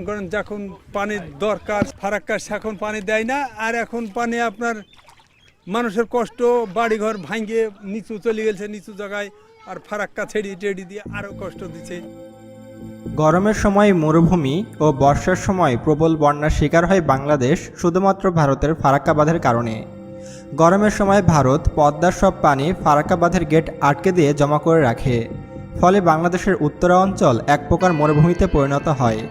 মনে করেন যখন পানির দরকার ফারাক্কা এখন পানি দেয় না, আর এখন পানি আপনার মানুষের কষ্ট, বাড়িঘর ভাঙে নিচু চলে গেছে নিচু জায়গায়, আর ফারাক্কা ছেড়ি টেড়ি দিয়ে আরও কষ্ট দিচ্ছে। গরমের সময় মরুভূমি ও বর্ষার সময় প্রবল বন্যার শিকার হয় বাংলাদেশ শুধুমাত্র ভারতের ফারাক্কা বাঁধের কারণে। গরমের সময় ভারত পদ্মার সব পানি ফারাক্কা বাঁধের গেট আটকে দিয়ে জমা করে রাখে, ফলে বাংলাদেশের উত্তরাঞ্চল এক প্রকার মরুভূমিতে পরিণত হয়।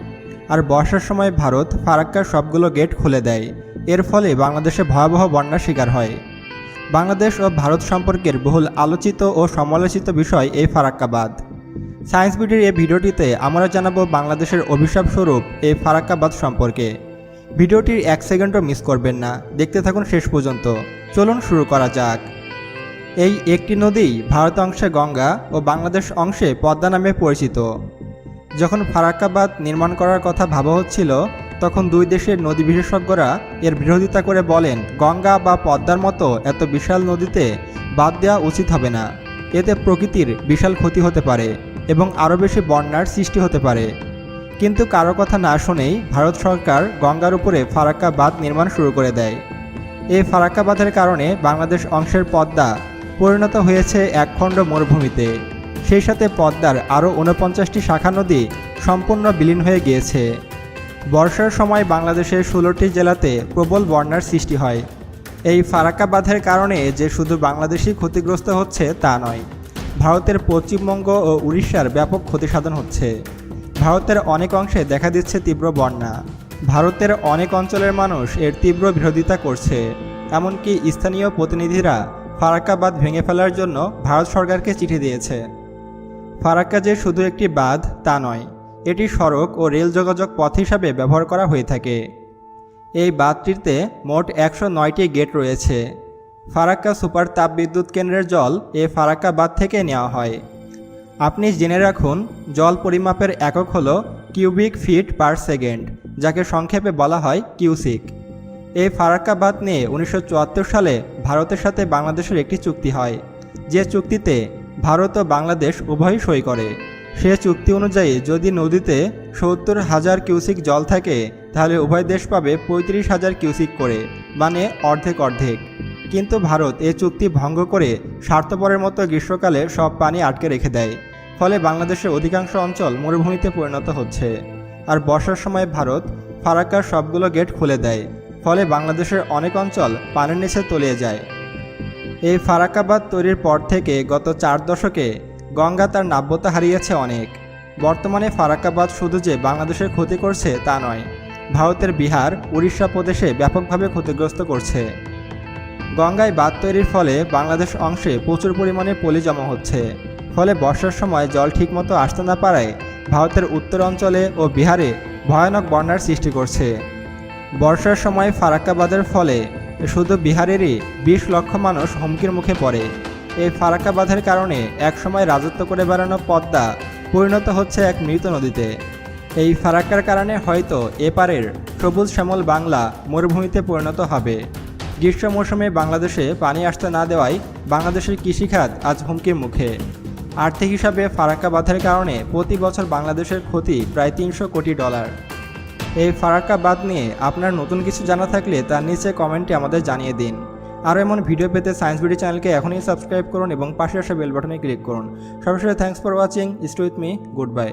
আর বর্ষার সময় ভারত ফারাক্কার সবগুলো গেট খুলে দেয়, এর ফলে বাংলাদেশে ভয়াবহ বন্যার শিকার হয়। বাংলাদেশ ও ভারত সম্পর্কের বহুল আলোচিত ও সমালোচিত বিষয় এই ফারাক্কা বাঁধ। সায়েন্স বিডির এই ভিডিওটিতে আমরা জানাবো বাংলাদেশের অভিশাপ স্বরূপ এই ফারাক্কা বাঁধ সম্পর্কে। ভিডিওটির 1 সেকেন্ডও মিস করবেন না, দেখতে থাকুন শেষ পর্যন্ত। চলুন শুরু করা যাক। এই একটি নদী ভারত অংশে গঙ্গা ও বাংলাদেশ অংশে পদ্মা নামে পরিচিত। যখন ফারাক্কা বাঁধ নির্মাণ করার কথা ভাবা হচ্ছিল, তখন দুই দেশের নদী বিশেষজ্ঞরা এর বিরোধিতা করে বলেন, গঙ্গা বা পদ্মার মতো এত বিশাল নদীতে বাঁধ দেওয়া উচিত হবে না, এতে প্রকৃতির বিশাল ক্ষতি হতে পারে এবং আরও বেশি বন্যার সৃষ্টি হতে পারে। কিন্তু কারো কথা না শুনেই ভারত সরকার গঙ্গার উপরে ফারাক্কা বাঁধ নির্মাণ শুরু করে দেয়। এই ফারাক্কা বাঁধের কারণে বাংলাদেশ অংশের পদ্মা পরিণত হয়েছে একখণ্ড মরুভূমিতে। সেই সাথে পদ্মার আরও 49টি শাখা নদী সম্পূর্ণ বিলীন হয়ে গিয়েছে। বর্ষার সময় বাংলাদেশের 16টি জেলাতে প্রবল বন্যার সৃষ্টি হয়। এই ফারাক্কা বাঁধের কারণে যে শুধু বাংলাদেশই ক্ষতিগ্রস্ত হচ্ছে তা নয়, ভারতের পশ্চিমবঙ্গ ও উড়িষ্যার ব্যাপক ক্ষতিসাধন হচ্ছে। ভারতের অনেক অংশে দেখা দিচ্ছে তীব্র বন্যা। ভারতের অনেক অঞ্চলের মানুষ এর তীব্র বিরোধিতা করছে। এমনকি স্থানীয় প্রতিনিধিরা ফারাক্কা বাঁধ ভেঙে ফেলার জন্য ভারত সরকারকে চিঠি দিয়েছে। ফারাক্কা যে শুধু একটি বাঁধ তা নয়, এটি সড়ক ও রেল যোগাযোগ পথ হিসাবে ব্যবহার করা হয়ে থাকে। এই বাঁধটিতে মোট 109টি গেট রয়েছে। ফারাক্কা সুপার তাপবিদ্যুৎ কেন্দ্রের জল এই ফারাক্কা বাঁধ থেকে নেওয়া হয়। আপনি জেনে রাখুন, জল পরিমাপের একক হল কিউবিক ফিট পার সেকেন্ড, যাকে সংক্ষেপে বলা হয় কিউসিক। এই ফারাক্কা বাঁধ নিয়ে 1974 সালে ভারতের সাথে বাংলাদেশের একটি চুক্তি হয়, যে চুক্তিতে ভারত ও বাংলাদেশ উভয়ই সই করে। সে চুক্তি অনুযায়ী যদি নদীতে 70,000 কিউসিক জল থাকে, তাহলে উভয় দেশ পাবে 35,000 কিউসিক করে, মানে অর্ধেক অর্ধেক। কিন্তু ভারত এই চুক্তি ভঙ্গ করে স্বার্থপরের মতো গ্রীষ্মকালে সব পানি আটকে রেখে দেয়, ফলে বাংলাদেশের অধিকাংশ অঞ্চল মরুভূমিতে পরিণত হচ্ছে। আর বর্ষার সময় ভারত ফারাক্কার সবগুলো গেট খুলে দেয়, ফলে বাংলাদেশের অনেক অঞ্চল পানির নিচে তলিয়ে যায়। এই ফারাক্কা বাঁধ তৈরির পর থেকে গত 4 দশকে গঙ্গা তার নাব্যতা হারিয়েছে অনেক। বর্তমানে ফারাক্কা বাঁধ শুধু যে বাংলাদেশের ক্ষতি করছে তা নয়, ভারতের বিহার, উড়িষ্যা প্রদেশে ব্যাপকভাবে ক্ষতিগ্রস্ত করছে। গঙ্গায় বাঁধ তৈরির ফলে বাংলাদেশ অংশে প্রচুর পরিমাণে পলি জমা হচ্ছে, ফলে বর্ষার সময় জল ঠিকমতো আসতে না পারায় ভারতের উত্তর অঞ্চলে ও বিহারে ভয়ানক বন্যার সৃষ্টি করছে। বর্ষার সময় ফারাক্কা বাঁধের ফলে শুধু বিহারেরই 20 লক্ষ মানুষ হুমকির মুখে পড়ে। এই ফারাক্কা বাঁধের কারণে একসময় রাজত্ব করে বেড়ানো পদ্মা পরিণত হচ্ছে এক মৃত নদীতে। এই ফারাক্কার কারণে হয়তো এপারের সবুজ শ্যামল বাংলা মরুভূমিতে পরিণত হবে। গ্রীষ্ম মৌসুমে বাংলাদেশে পানি আসতে না দেওয়ায় বাংলাদেশের কৃষিখাত আজ হুমকির মুখে। আর্থিক হিসাবে ফারাক্কা বাঁধের কারণে প্রতি বছর বাংলাদেশের ক্ষতি প্রায় $300 কোটি। এই ফারাক্কা বাঁধ নিয়ে আপনার নতুন কিছু জানা থাকলে তার নিচে কমেন্টে আমাদের জানিয়ে দিন। আরও এমন ভিডিও পেতে সায়েন্স বিডি চ্যানেলকে এখনই সাবস্ক্রাইব করুন এবং পাশে আসা বেল বাটনে ক্লিক করুন। সবশেষে thanks for watching, stay with me, good bye.